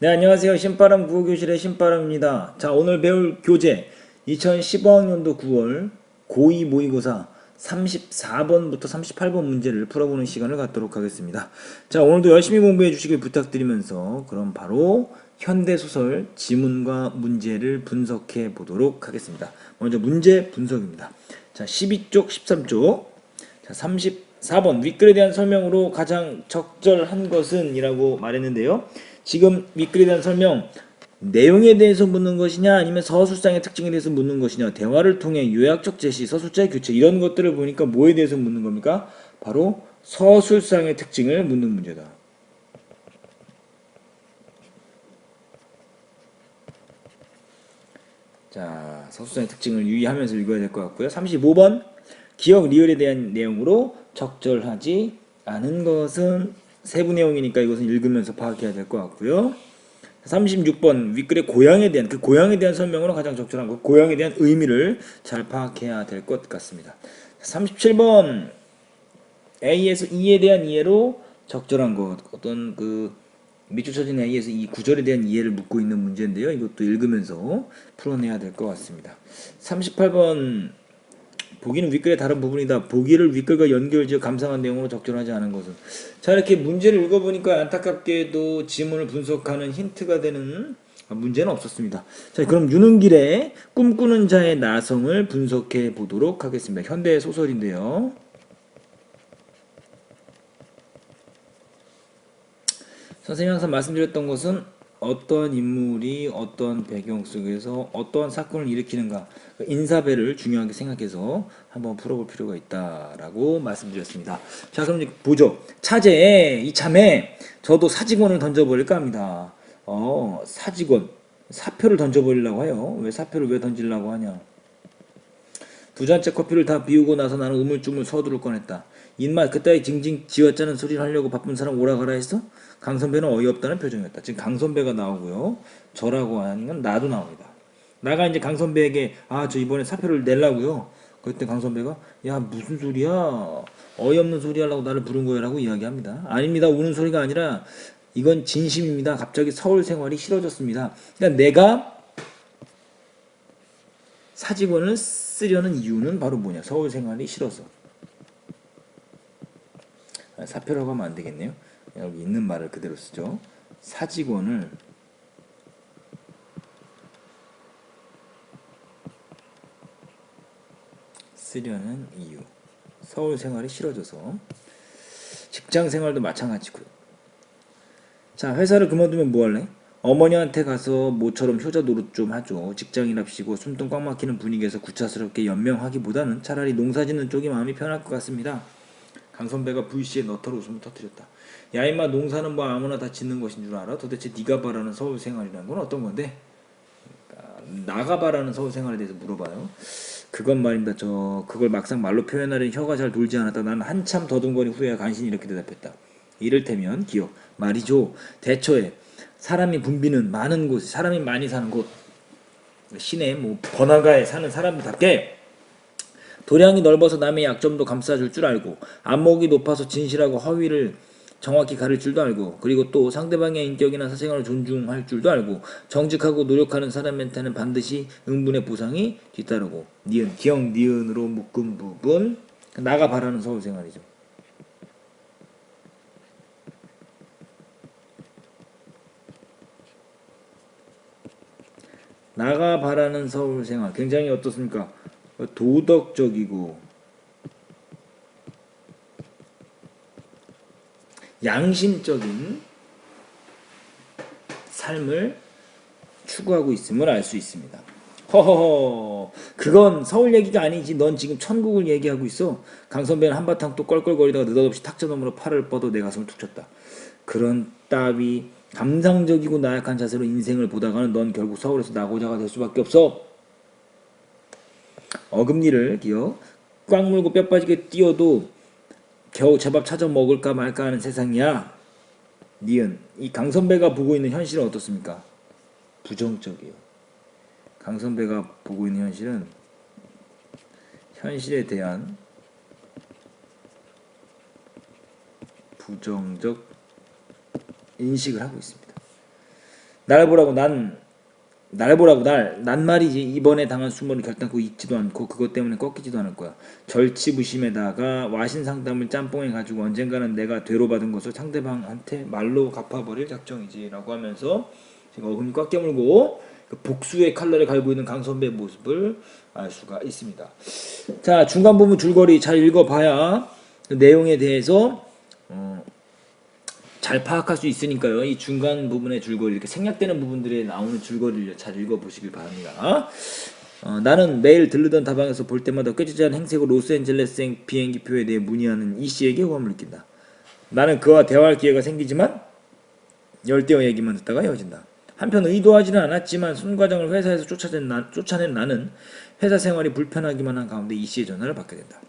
네, 안녕하세요. 신바람 국어교실의 신바람입니다. 자, 오늘 배울 교재 2015학년도 9월 고2 모의고사 34번부터 38번 문제를 풀어보는 시간을 갖도록 하겠습니다. 자, 오늘도 열심히 공부해 주시길 부탁드리면서 그럼 바로 현대소설 지문과 문제를 분석해 보도록 하겠습니다. 먼저 문제 분석입니다. 자, 12쪽, 13쪽. 자, 34번 윗글에 대한 설명으로 가장 적절한 것은 이라고 말했는데요. 지금 윗글에 대한 설명 내용에 대해서 묻는 것이냐 아니면 서술상의 특징에 대해서 묻는 것이냐, 대화를 통해 요약적 제시, 서술자의 교체 이런 것들을 보니까 뭐에 대해서 묻는 겁니까? 바로 서술상의 특징을 묻는 문제다. 자, 서술상의 특징을 유의하면서 읽어야 될 것 같고요. 35번 기억 리을에 대한 내용으로 적절하지 않은 것은 세부 내용이니까 이것은 읽으면서 파악해야 될 것 같고요. 36번 윗글의 고향에 대한 고향에 대한 설명으로 가장 적절한 것, 고향에 대한 의미를 잘 파악해야 될 것 같습니다. 37번 A에서 E에 대한 이해로 적절한 것, 어떤 밑줄 쳐진 A에서 이 구절에 대한 이해를 묻고 있는 문제인데요. 이것도 읽으면서 풀어내야 될 것 같습니다. 38번 보기는 윗글의 다른 부분이다. 보기를 윗글과 연결지어 감상한 내용으로 적절하지 않은 것은. 자, 이렇게 문제를 읽어보니까 안타깝게도 지문을 분석하는 힌트가 되는 문제는 없었습니다. 자, 그럼 유능길의 꿈꾸는 자의 나성을 분석해 보도록 하겠습니다. 현대 소설인데요. 선생님이 항상 말씀드렸던 것은 어떠한 인물이 어떤 배경 속에서 어떠한 사건을 일으키는가, 인사배를 중요하게 생각해서 한번 풀어볼 필요가 있다라고 말씀드렸습니다. 자, 그럼 이제 보죠. 차제에 이참에 저도 사직원을 던져버릴까 합니다. 사직원, 사표를 던져버리려고 해요. 왜 사표를 왜 던지려고 하냐? 두 잔째 커피를 다 비우고 나서 나는 우물쭈물 서두를 꺼냈다. 인마 그따위 징징 지어짜는 소리를 하려고 바쁜 사람 오라가라 했어? 강 선배는 어이없다는 표정이었다. 지금 강 선배가 나오고요. 저라고 하는 건 나도 나옵니다. 나가 이제 강 선배에게 저 이번에 사표를 내려고요. 그때 강 선배가 야 무슨 소리야? 어이없는 소리 하려고 나를 부른 거야라고 이야기합니다. 아닙니다. 우는 소리가 아니라 이건 진심입니다. 갑자기 서울 생활이 싫어졌습니다. 그러니까 내가 사직원을 쓰려는 이유는 바로 뭐냐? 서울 생활이 싫어서. 사표라고 하면 안 되겠네요. 여기 있는 말을 그대로 쓰죠. 사직원을 쓰려는 이유. 서울 생활이 싫어져서. 직장 생활도 마찬가지고요. 자, 회사를 그만두면 뭐 할래? 어머니한테 가서 모처럼 효자 노릇 좀 하죠. 직장이랍시고 숨통 꽉 막히는 분위기에서 구차스럽게 연명하기보다는 차라리 농사 짓는 쪽이 마음이 편할 것 같습니다. 강 선배가 VC에 너털 웃음을 터뜨렸다. 야 임마, 농사는 뭐 아무나 다 짓는 것인 줄 알아? 도대체 네가 바라는 서울 생활이란 건 어떤 건데? 나가 바라는 서울 생활에 대해서 물어봐요. 그건 말입니다. 그걸 막상 말로 표현하려니 혀가 잘 돌지 않았다. 나는 한참 더듬거리 후에야 간신히 이렇게 대답했다. 이를테면 기억 말이죠. 대처에 사람이 붐비는 많은 곳, 사람이 많이 사는 곳, 시내 뭐 번화가에 사는 사람답게 도량이 넓어서 남의 약점도 감싸줄 줄 알고, 안목이 높아서 진실하고 허위를 정확히 가릴 줄도 알고, 그리고 또 상대방의 인격이나 사생활을 존중할 줄도 알고, 정직하고 노력하는 사람한테는 반드시 응분의 보상이 뒤따르고. 니은, 기억 니은으로 묶은 부분, 나가 바라는 서울 생활이죠. 나가 바라는 서울 생활 굉장히 어떻습니까? 도덕적이고 양심적인 삶을 추구하고 있음을 알 수 있습니다. 허허허, 그건 서울 얘기가 아니지. 넌 지금 천국을 얘기하고 있어. 강 선배는 한바탕 또 껄껄거리다가 느닷없이 탁자 너머로 팔을 뻗어 내 가슴을 툭 쳤다. 그런 따위 감상적이고 나약한 자세로 인생을 보다가는 넌 결국 서울에서 나고자가 될 수밖에 없어. 어금니를 기어 꽉 물고 뼈 빠지게 뛰어도 겨우 제밥 찾아 먹을까 말까 하는 세상이야. 니은, 이 강 선배가 보고 있는 현실은 어떻습니까? 부정적이에요. 강 선배가 보고 있는 현실은 현실에 대한 부정적 인식을 하고 있습니다. 날 보라고 난 말이지. 이번에 당한 수모를 결단코 잊지도 않고 그것 때문에 꺾이지도 않을 거야. 절치부심에다가 와신 상담을 짬뽕해 가지고 언젠가는 내가 되로 받은 것을 상대방한테 말로 갚아버릴 작정이지라고 하면서 제가 어금니 꽉 깨물고 그 복수의 칼날을 갈고 있는 강 선배의 모습을 알 수가 있습니다. 자, 중간 부분 줄거리 잘 읽어봐야 그 내용에 대해서 잘 파악할 수 있으니까요. 이 중간 부분의 줄거리, 이렇게 생략되는 부분들에 나오는 줄거리를 잘 읽어보시길 바랍니다. 나는 매일 들르던 다방에서 볼 때마다 꾀지지 않은 행색으로 로스앤젤레스행 비행기표에 대해 문의하는 이 씨에게 호감을 느낀다. 나는 그와 대화할 기회가 생기지만 열대어 얘기만 듣다가 헤어진다. 한편 의도하지는 않았지만 손 과장을 회사에서 쫓아낸 나는 회사 생활이 불편하기만 한 가운데 이 씨의 전화를 받게 된다.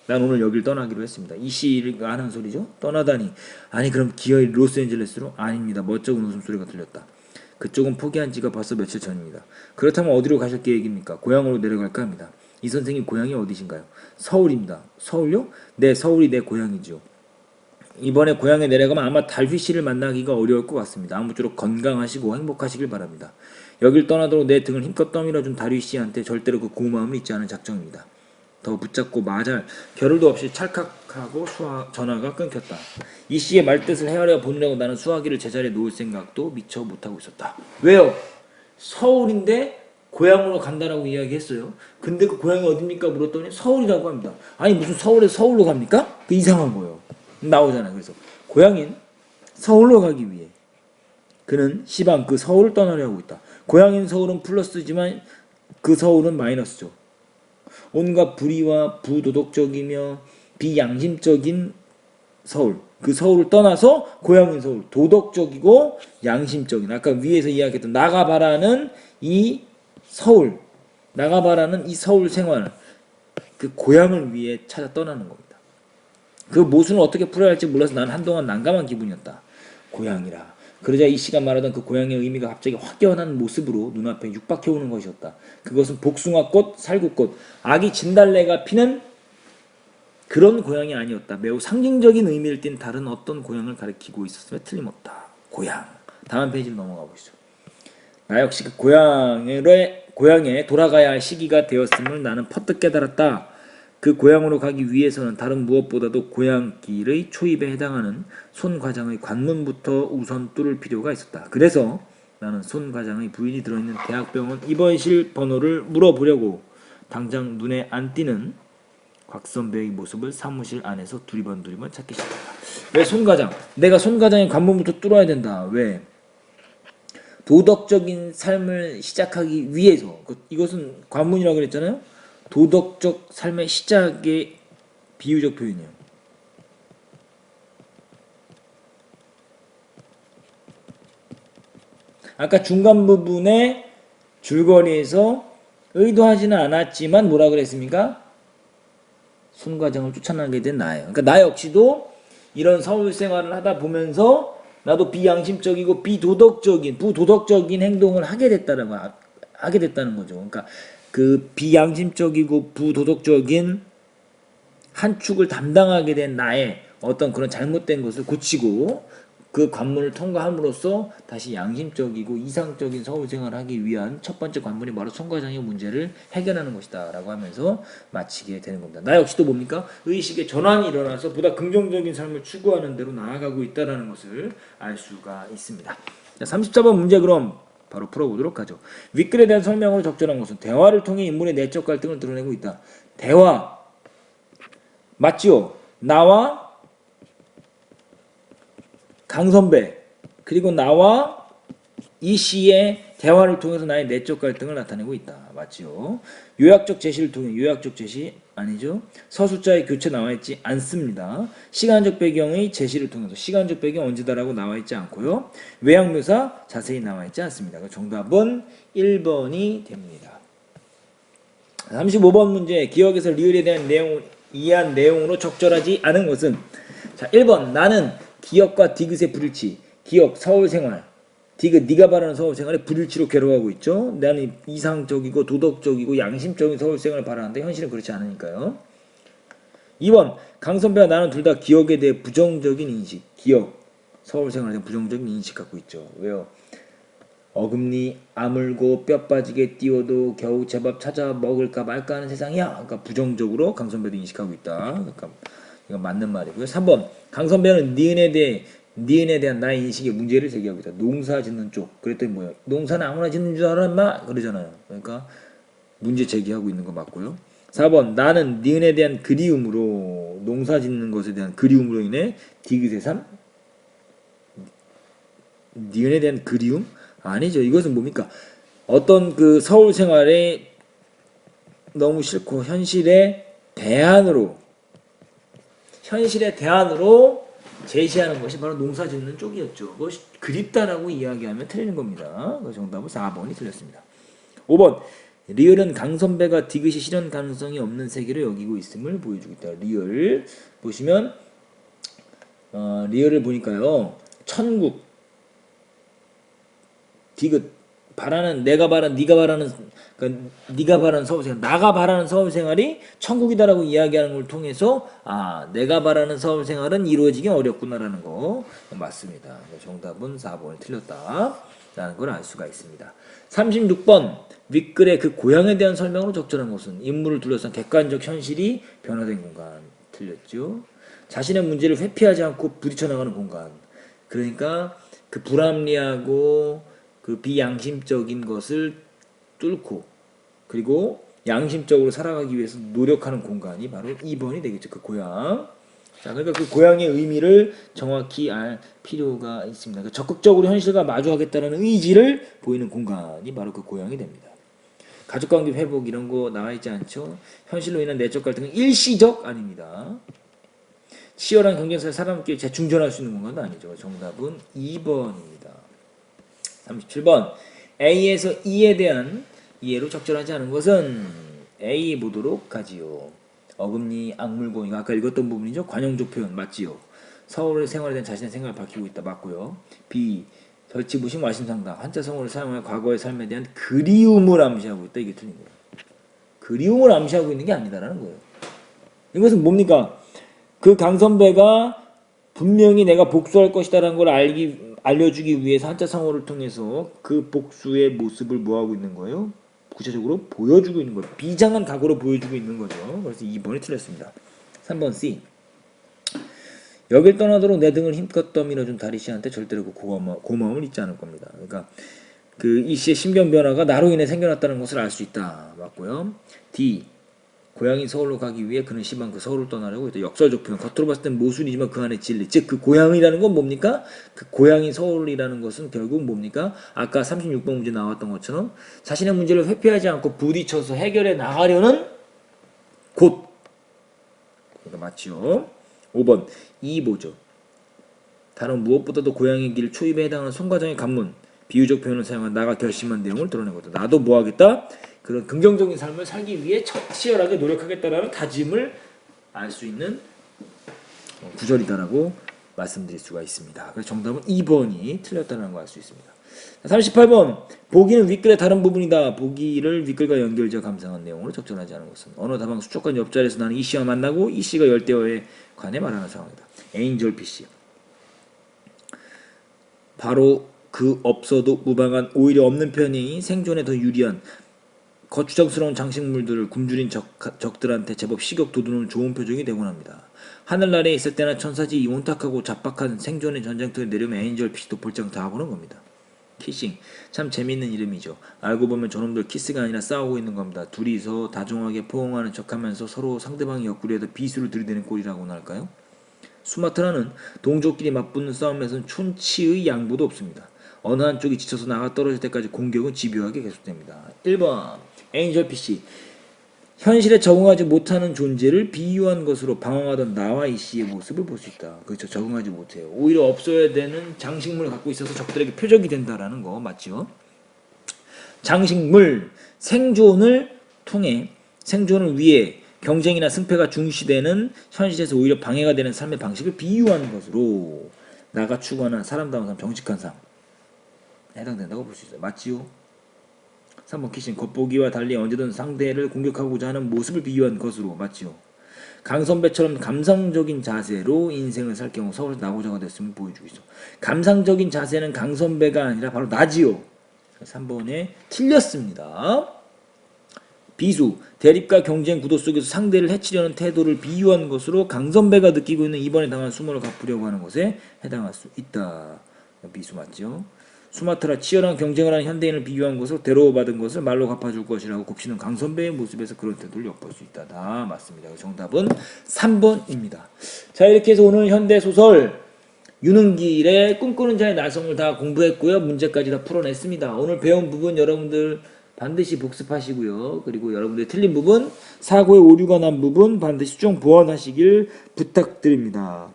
난 오늘 여길 떠나기로 했습니다. 이 씨가 하는 소리죠? 떠나다니. 아니 그럼 기어이 로스앤젤레스로? 아닙니다. 멋쩍은 웃음소리가 들렸다. 그쪽은 포기한 지가 벌써 며칠 전입니다. 그렇다면 어디로 가실 계획입니까? 고향으로 내려갈까 합니다. 이 선생님 고향이 어디신가요? 서울입니다. 서울요? 네, 서울이 내 고향이죠. 이번에 고향에 내려가면 아마 달휘 씨를 만나기가 어려울 것 같습니다. 아무쪼록 건강하시고 행복하시길 바랍니다. 여길 떠나도록 내 등을 힘껏 떠밀어준 달휘 씨한테 절대로 그 고마움을 잊지 않을 작정입니다. 더 붙잡고 마잘 겨를도 없이 찰칵하고 전화가 끊겼다. 이 씨의 말뜻을 헤아려 보느라고 나는 수화기를 제자리에 놓을 생각도 미처 못하고 있었다. 왜요? 서울인데 고향으로 간다라고 이야기했어요. 근데 그 고향이 어딥니까 물었더니 서울이라고 합니다. 아니 무슨 서울에서 서울로 갑니까? 그 이상한 거예요. 나오잖아요. 그래서 고향인 서울로 가기 위해 그는 시방 그 서울을 떠나려 하고 있다. 고향인 서울은 플러스지만 그 서울은 마이너스죠. 온갖 불의와 부도덕적이며 비양심적인 서울, 그 서울을 떠나서 고향인 서울, 도덕적이고 양심적인, 아까 위에서 이야기했던 나가바라는 이 서울, 나가바라는 이 서울 생활, 그 고향을 위해 찾아 떠나는 겁니다. 그 모순을 어떻게 풀어야 할지 몰라서 난 한동안 난감한 기분이었다. 고향이라. 그러자 이 씨가 말하던 그 고향의 의미가 갑자기 확연한 모습으로 눈앞에 육박해오는 것이었다. 그것은 복숭아꽃, 살구꽃, 아기 진달래가 피는 그런 고향이 아니었다. 매우 상징적인 의미를 띤 다른 어떤 고향을 가리키고 있었음에 틀림없다. 고향. 다음 페이지로 넘어가 보시죠. 나 역시 그 고향에 돌아가야 할 시기가 되었음을 나는 퍼뜩 깨달았다. 그 고향으로 가기 위해서는 다른 무엇보다도 고향길의 초입에 해당하는 손 과장의 관문부터 우선 뚫을 필요가 있었다. 그래서 나는 손 과장의 부인이 들어있는 대학병원 입원실 번호를 물어보려고 당장 눈에 안 띄는 곽 선배의 모습을 사무실 안에서 두리번 찾기 시작했다. 왜 손 과장? 내가 손 과장의 관문부터 뚫어야 된다. 왜? 도덕적인 삶을 시작하기 위해서. 이것은 관문이라고 그랬잖아요. 도덕적 삶의 시작의 비유적 표현이에요. 아까 중간 부분에 줄거리에서 의도하지는 않았지만 뭐라 그랬습니까? 손 과장을 쫓아나게 된 나예요. 그러니까 나 역시도 이런 서울 생활을 하다 보면서 나도 비양심적이고 부도덕적인 행동을 하게 됐다는 거죠. 그러니까 그 비양심적이고 부도덕적인 한 축을 담당하게 된 나의 어떤 그런 잘못된 것을 고치고 그 관문을 통과함으로써 다시 양심적이고 이상적인 서울 생활을 하기 위한 첫 번째 관문이 바로 손 과장의 문제를 해결하는 것이다 라고 하면서 마치게 되는 겁니다. 나 역시도 뭡니까? 의식의 전환이 일어나서 보다 긍정적인 삶을 추구하는 대로 나아가고 있다는 것을 알 수가 있습니다. 자, 34번 문제 그럼 바로 풀어보도록 하죠. 윗글에 대한 설명으로 적절한 것은 대화를 통해 인물의 내적 갈등을 드러내고 있다. 대화 맞죠? 나와 강선배 그리고 나와 이 씨의 대화를 통해서 나의 내적 갈등을 나타내고 있다. 맞죠? 요약적 제시를 통해 요약적 제시 아니죠? 서술자의 교체 나와 있지 않습니다. 시간적 배경의 제시를 통해서 시간적 배경 언제다라고 나와 있지 않고요. 외양묘사 자세히 나와 있지 않습니다. 정답은 1번이 됩니다. 35번 문제 기억에서 리을에 대한 내용을 이해한 내용으로 적절하지 않은 것은 자 1번 나는 기억과 디귿의 불일치 기억 서울생활 디귿 네가 바라는 서울생활의 불일치로 괴로워하고 있죠. 나는 이상적이고 도덕적이고 양심적인 서울생활을 바라는데 현실은 그렇지 않으니까요. 2번 강선배와 나는 둘 다 기억에 대해 부정적인 인식 기억 서울생활에 대한 부정적인 인식 갖고 있죠. 왜요? 어금니 아물고 뼈 빠지게 뛰어도 겨우 제밥 찾아 먹을까 말까 하는 세상이야. 그러니까 부정적으로 강선배도 인식하고 있다. 그러니까 이건 맞는 말이고요. 3번 강선배는 니은에 대한 나의 인식에 문제를 제기하고 있다. 농사 짓는 쪽. 그랬더니 뭐야? 농사는 아무나 짓는 줄 알아 인마? 그러잖아요. 그러니까 문제 제기하고 있는 거 맞고요. 4번 나는 니은에 대한 그리움으로 농사 짓는 것에 대한 그리움으로 인해 디귿의 3 니은에 대한 그리움? 아니죠. 이것은 뭡니까? 어떤 그 서울 생활에 너무 싫고 현실의 대안으로 제시하는 것이 바로 농사 짓는 쪽이었죠. 그것이 그립다라고 이야기하면 틀리는 겁니다. 그 정답은 4번이 틀렸습니다. 5번 리얼은 강선배가 디귿이 실현 가능성이 없는 세계를 여기고 있음을 보여주고 있다. 리얼 보시면 리얼을 보니까요. 천국 디귿 바라는 내가 바라는 네가 바라는 그러니까 네가 바라는 서울생활 나가 바라는 서울생활이 천국이다라고 이야기하는 걸 통해서 내가 바라는 서울생활은 이루어지기 어렵구나라는 거 맞습니다. 정답은 4번이 틀렸다라는 걸 알 수가 있습니다. 36번 윗글의 그 고향에 대한 설명으로 적절한 것은 인물을 둘러싼 객관적 현실이 변화된 공간 틀렸죠. 자신의 문제를 회피하지 않고 부딪혀 나가는 공간 그러니까 그 불합리하고 그 비양심적인 것을 뚫고 그리고 양심적으로 살아가기 위해서 노력하는 공간이 바로 2번이 되겠죠. 그 고향. 자, 그러니까 그 고향의 의미를 정확히 알 필요가 있습니다. 그러니까 적극적으로 현실과 마주하겠다는 의지를 보이는 공간이 바로 그 고향이 됩니다. 가족관계 회복 이런 거 나와 있지 않죠? 현실로 인한 내적 갈등은 일시적 아닙니다. 치열한 경쟁사에 사람끼리 재충전할 수 있는 공간도 아니죠. 정답은 2번입니다. 37번 A에서 E에 대한 이해로 적절하지 않은 것은 A 보도록 하지요. 어금니 악물고 이거 아까 읽었던 부분이죠. 관용적 표현 맞지요. 서울의 생활에 대한 자신의 생각을 밝히고 있다 맞고요. B 절치부심 와심상당 한자 성어를 사용하여 과거의 삶에 대한 그리움을 암시하고 있다. 이게 틀린 거예요. 그리움을 암시하고 있는 게 아니다라는 거예요. 이것은 뭡니까? 그 강선배가 분명히 내가 복수할 것이다라는 걸 알려주기 위해서 한자 성어를 통해서 그 복수의 모습을 뭐하고 있는 거예요? 구체적으로 보여주고 있는 거예요. 비장한 각오로 보여주고 있는 거죠. 그래서 2번이 틀렸습니다. 3번 C 여길 떠나도록 내 등을 힘껏 떠밀어준 다리 씨한테 절대로 그 고마움을 잊지 않을 겁니다. 그러니까 그 이 씨의 심경 변화가 나로 인해 생겨났다는 것을 알 수 있다. 맞고요. D 고향인 서울로 가기 위해 그는 시방 그 서울을 떠나려고 했다. 역설적 표현. 겉으로 봤을 땐 모순이지만 그 안에 진리. 즉 그 고향이라는 건 뭡니까? 그 고향인 서울이라는 것은 결국 뭡니까? 아까 36번 문제 나왔던 것처럼 자신의 문제를 회피하지 않고 부딪혀서 해결해 나가려는 곳. 그러니까 맞죠? 5번 이보죠. 다른 무엇보다도 고향의 길 초입에 해당하는 송과정의 관문. 비유적 표현을 사용한 나가 결심한 내용을 드러낸 거다. 나도 뭐 하겠다? 그런 긍정적인 삶을 살기 위해 치열하게 노력하겠다라는 다짐을 알 수 있는 구절이다라고 말씀드릴 수가 있습니다. 그래서 정답은 2번이 틀렸다는 걸 알 수 있습니다. 38번 보기는 윗글의 다른 부분이다. 보기를 윗글과 연결지어 감상한 내용으로 적절하지 않은 것은 언어 다방 수족관 옆자리에서 나는 이 씨와 만나고 이 씨가 열대어에 관해 말하는 상황이다. 에인절 PC 바로 그 없어도 무방한 오히려 없는 편이 생존에 더 유리한 거추장스러운 장식물들을 굶주린 적들한테 제법 식욕 돋우는 좋은 표정이 되곤 합니다. 하늘나라에 있을 때나 천사지 이 온탁하고 잡박한 생존의 전쟁터에 내려면 에인절 피시도 볼장 다 보는 겁니다. 키싱 참 재밌는 이름이죠. 알고 보면 저놈들 키스가 아니라 싸우고 있는 겁니다. 둘이서 다정하게 포옹하는 척하면서 서로 상대방이 옆구리에다 비수를 들이대는 꼴이라고나 할까요? 수마트라는 동족끼리 맞붙는 싸움에서는 촌치의 양보도 없습니다. 어느 한쪽이 지쳐서 나가 떨어질 때까지 공격은 집요하게 계속됩니다. 1번 에인절 PC 현실에 적응하지 못하는 존재를 비유한 것으로 방황하던 나와 이 씨의 모습을 볼 수 있다. 그렇죠. 적응하지 못해요. 오히려 없어야 되는 장식물을 갖고 있어서 적들에게 표적이 된다라는 거 맞죠? 장식물 생존을 통해 생존을 위해 경쟁이나 승패가 중시되는 현실에서 오히려 방해가 되는 삶의 방식을 비유한 것으로 나가 추구하는 사람다운 삶, 정직한 삶 해당된다고 볼 수 있어요. 맞지요? 3번 키싱 겉보기와 달리 언제든 상대를 공격하고자 하는 모습을 비유한 것으로 맞지요. 강선배처럼 감성적인 자세로 인생을 살 경우 서울에서 나고자가 됐으면 보여주고 있어. 감상적인 자세는 강선배가 아니라 바로 나지요. 3번에 틀렸습니다. 비수, 대립과 경쟁 구도 속에서 상대를 해치려는 태도를 비유한 것으로 강선배가 느끼고 있는 이번에 당한 수모를 갚으려고 하는 것에 해당할 수 있다. 비수 맞죠? 수마트라, 치열한 경쟁을 하는 현대인을 비유한 것으로 대로받은 것을 말로 갚아줄 것이라고 곱씹는 강선배의 모습에서 그런 태도를 엿볼 수 있다. 다 맞습니다. 정답은 3번입니다. 자, 이렇게 해서 오늘 현대소설 윤은길의 꿈꾸는 자의 나성을 다 공부했고요. 문제까지 다 풀어냈습니다. 오늘 배운 부분 여러분들 반드시 복습하시고요. 그리고 여러분들 틀린 부분, 사고에 오류가 난 부분 반드시 수정 보완하시길 부탁드립니다.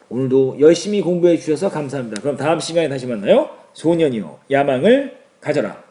오늘도 열심히 공부해 주셔서 감사합니다. 그럼 다음 시간에 다시 만나요. 소년이요 야망을 가져라.